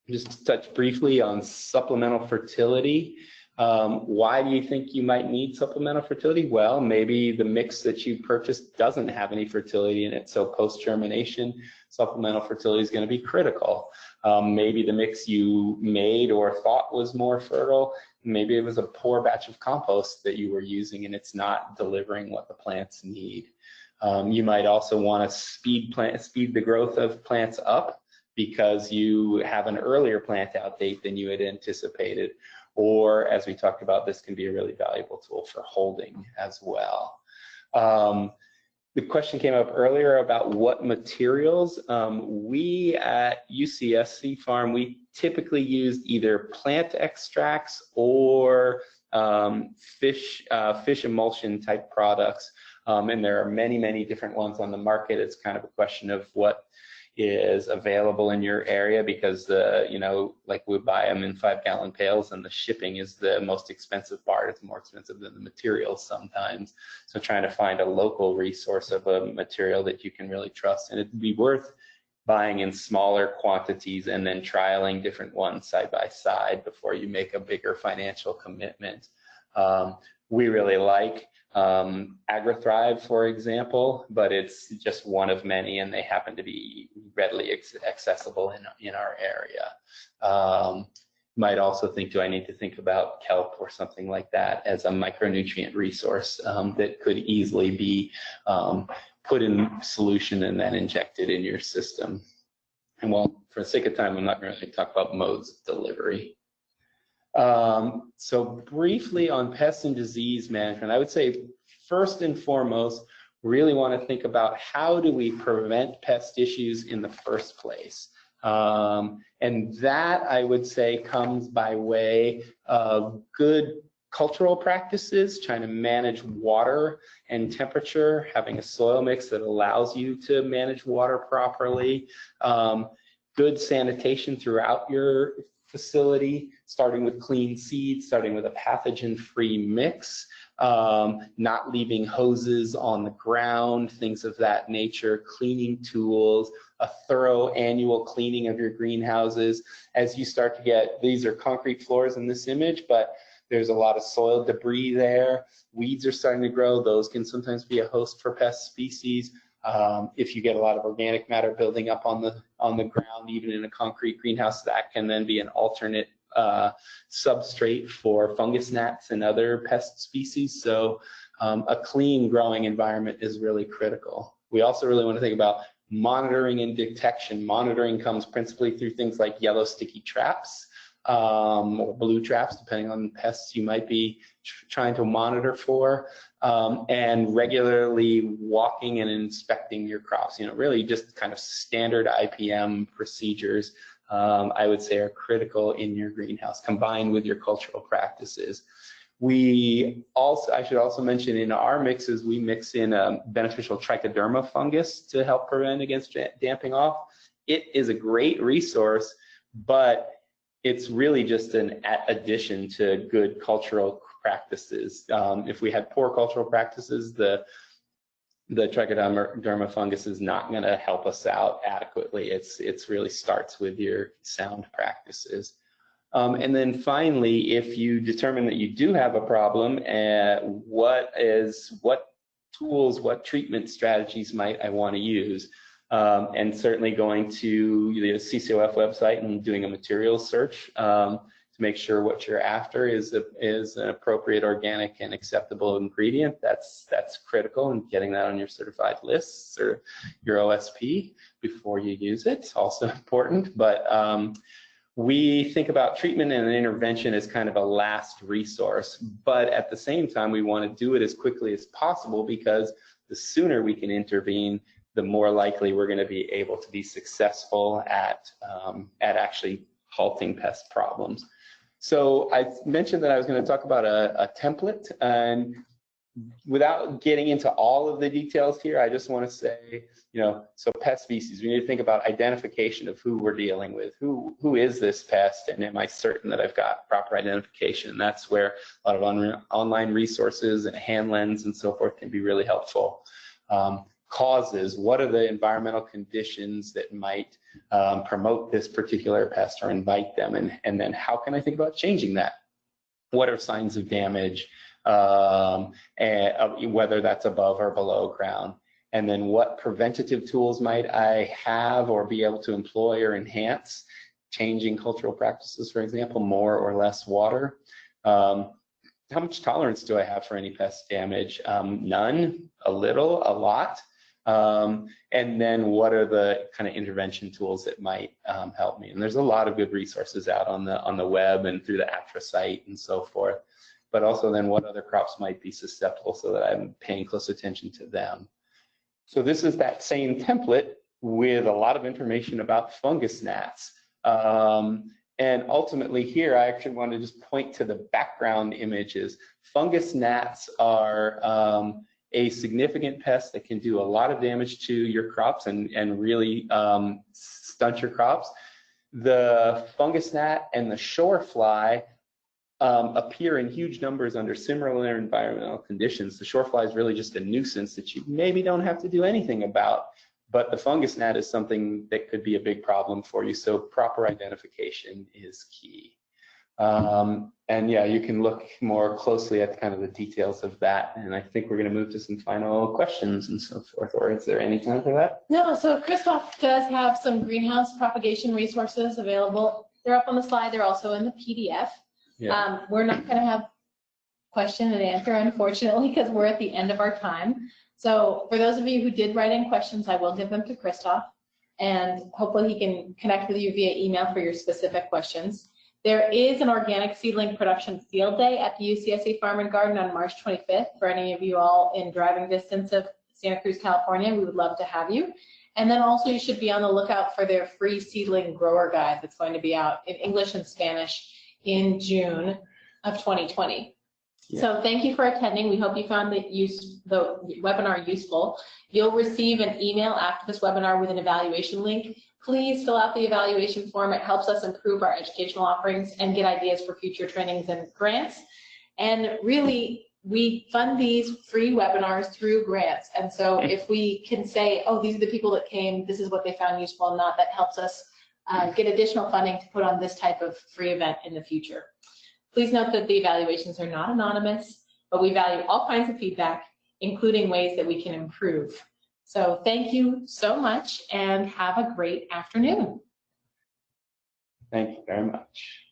Just to touch briefly on supplemental fertility. Why do you think you might need supplemental fertility? Well, maybe the mix that you purchased doesn't have any fertility in it, so post-germination, supplemental fertility is going to be critical. Maybe the mix you made or thought was more fertile, maybe it was a poor batch of compost that you were using and it's not delivering what the plants need. You might also want to speed the growth of plants up because you have an earlier plant out date than you had anticipated. Or, as we talked about, this can be a really valuable tool for holding as well. The question came up earlier about what materials. We at UCSC Farm, we typically use either plant extracts or fish emulsion type products. And there are many different ones on the market. It's kind of a question of what is available in your area, because like we buy them in 5-gallon pails and the shipping is the most expensive part. It's more expensive than the materials sometimes. So trying to find a local resource of a material that you can really trust, and it'd be worth buying in smaller quantities and then trialing different ones side by side before you make a bigger financial commitment. We really like AgriThrive, for example, but it's just one of many, and they happen to be readily accessible in our area. Might also think, do I need to think about kelp or something like that as a micronutrient resource that could easily be put in solution and then injected in your system? And well, for the sake of time, I'm not going to talk about modes of delivery. So briefly on pest and disease management, I would say first and foremost, really want to think about how do we prevent pest issues in the first place. And that, I would say, comes by way of good cultural practices, trying to manage water and temperature, having a soil mix that allows you to manage water properly. good sanitation throughout your facility, starting with clean seeds, starting with a pathogen-free mix, not leaving hoses on the ground, things of that nature, cleaning tools, a thorough annual cleaning of your greenhouses. As you start to get, these are concrete floors in this image, but there's a lot of soil debris there. Weeds are starting to grow. Those can sometimes be a host for pest species. If you get a lot of organic matter building up on the ground, even in a concrete greenhouse, that can then be an alternate substrate for fungus gnats and other pest species. So a clean growing environment is really critical. We also really want to think about monitoring and detection. Monitoring comes principally through things like yellow sticky traps or blue traps, depending on pests you might be trying to monitor for, and regularly walking and inspecting your crops. You know, really just kind of standard IPM procedures, I would say, are critical in your greenhouse, combined with your cultural practices. We also, I should also mention, in our mixes, we mix in a beneficial trichoderma fungus to help prevent against damping off. It is a great resource, but it's really just an addition to good cultural practices. If we had poor cultural practices, the trichoderma fungus is not going to help us out adequately. It's really starts with your sound practices. And then finally, if you determine that you do have a problem, what tools, what treatment strategies might I want to use? And certainly going to the CCOF website and doing a materials search to make sure what you're after is an appropriate organic and acceptable ingredient. That's critical, and getting that on your certified lists or your OSP before you use it, also important. But we think about treatment and intervention as kind of a last resource, but at the same time, we want to do it as quickly as possible, because the sooner we can intervene, the more likely we're going to be able to be successful at actually halting pest problems. So I mentioned that I was going to talk about a template, and without getting into all of the details here, I just want to say, so pest species, we need to think about identification of who we're dealing with. Who is this pest, and am I certain that I've got proper identification? That's where a lot of online resources and hand lens and so forth can be really helpful. Causes, what are the environmental conditions that might promote this particular pest or invite them, and then how can I think about changing that? What are signs of damage, and whether that's above or below ground? And then what preventative tools might I have or be able to employ or enhance? Changing cultural practices, for example, more or less water. How much tolerance do I have for any pest damage? None, a little, a lot. And then what are the kind of intervention tools that might help me? And there's a lot of good resources out on the web and through the ACTRA site and so forth. But also then what other crops might be susceptible, so that I'm paying close attention to them. So this is that same template with a lot of information about fungus gnats. And ultimately here, I actually want to just point to the background images. Fungus gnats are a significant pest that can do a lot of damage to your crops and really stunt your crops. The fungus gnat and the shore fly appear in huge numbers under similar environmental conditions. The shore fly is really just a nuisance that you maybe don't have to do anything about, but the fungus gnat is something that could be a big problem for you, so proper identification is key. And yeah, you can look more closely at kind of the details of that, and I think we're going to move to some final questions and so forth. Or is there any time for that? No, so Christof does have some greenhouse propagation resources available. They're up on the slide. They're also in the PDF. Yeah. We're not going to have question and answer, unfortunately, because we're at the end of our time. So for those of you who did write in questions, I will give them to Christof, and hopefully he can connect with you via email for your specific questions. There is an organic seedling production field day at the UCSC Farm and Garden on March 25th. For any of you all in driving distance of Santa Cruz, California, we would love to have you. And then also you should be on the lookout for their free seedling grower guide that's going to be out in English and Spanish in June of 2020. Yeah. So thank you for attending. We hope you found the webinar useful. You'll receive an email after this webinar with an evaluation link please fill out the evaluation form. It helps us improve our educational offerings and get ideas for future trainings and grants. And really, we fund these free webinars through grants. And so if we can say, oh, these are the people that came, this is what they found useful and not, that helps us get additional funding to put on this type of free event in the future. Please note that the evaluations are not anonymous, but we value all kinds of feedback, including ways that we can improve. So thank you so much and have a great afternoon. Thank you very much.